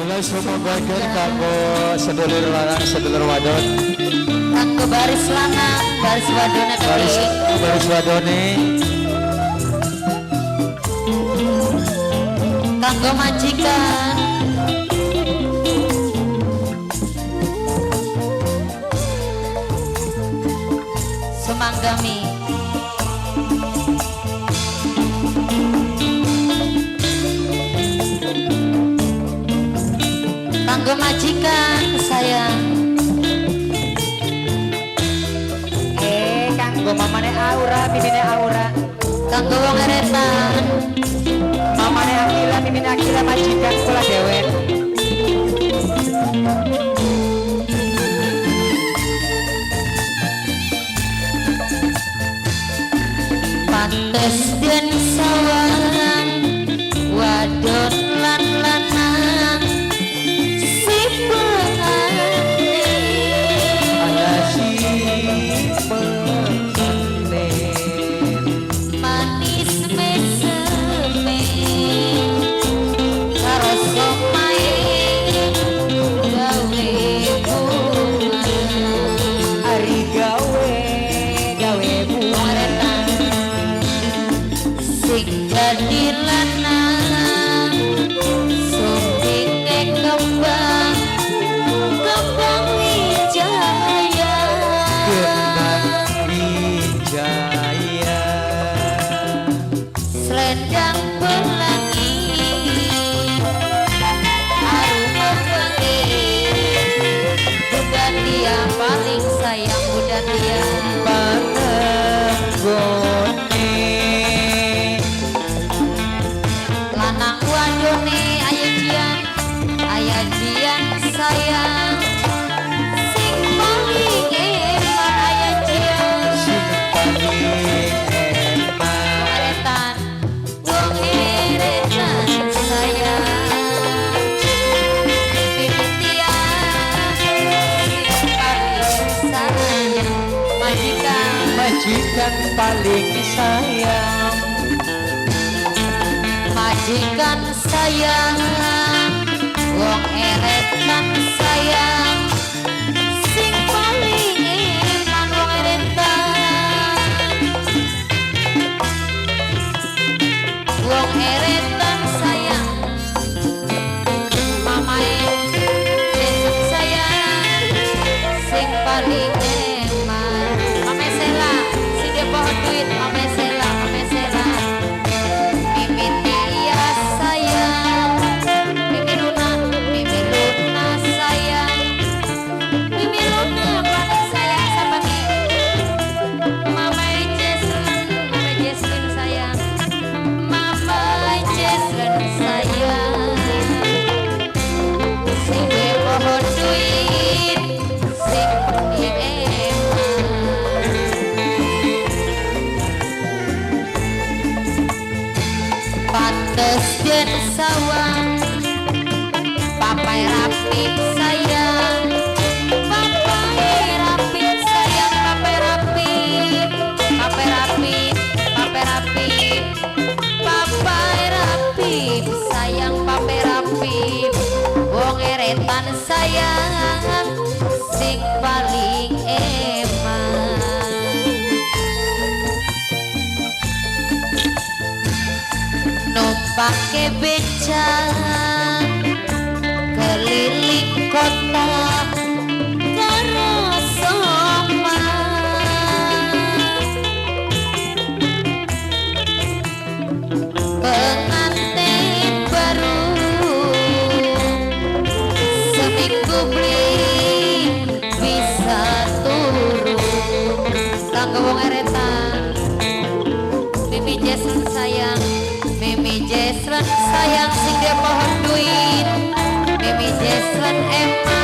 Mulai semua bagian kanggo sedulur lanang sedulur wadon. Kanggo baris lanang baris wadone Baris wadone. kanggo majikan semanggami kanggo majikan sayang Kanggo mamane Aura, bibine Aura. kanggo wong eretan Mamane Akila, bibine Akila majikan kula dewen. pantes den sawang wadon lan lanang si pengantin Ayasi manis meseme karo somae gawe bunga Ari gawe bunga. sing dadi lanang sumpinge kembang kembang wijaya Kembang Wijaya. selendang pelangi aroma wangi bukan dia paling sayang bukan dia Panenggone. lanang wadone aya jian sayang sing paling eman aya jian Sing paling eman. eretan wong eretan sayang pipitia sing paling sayang majikan Majikan paling sayang. majikan sayang wong eretan sayang sing paling eman wong eretan wong eretan sayang mamae besok sayang sing paling eman mame sela sing ge pohon duit mame sela mimiti ya sayang mimi luna sayang mimi luna paling sayang sapani mama Jesslyn sayang mama Jesslyn sayang sing ge pohon duit sing eman pantes den sawang papai rapit sayang papai rapit sayang papai rapit papai rapit papai rapit papai rapit sayang papai rapit wong eretan sayang sing paling eman numpake becak keliling kota karo soma pengantin baru seminggu beli bisa turu kanggo wong eretan Mimi Jesslyn sayang Jesslyn sayang sing dia pohon duit Mimi Jesslyn emang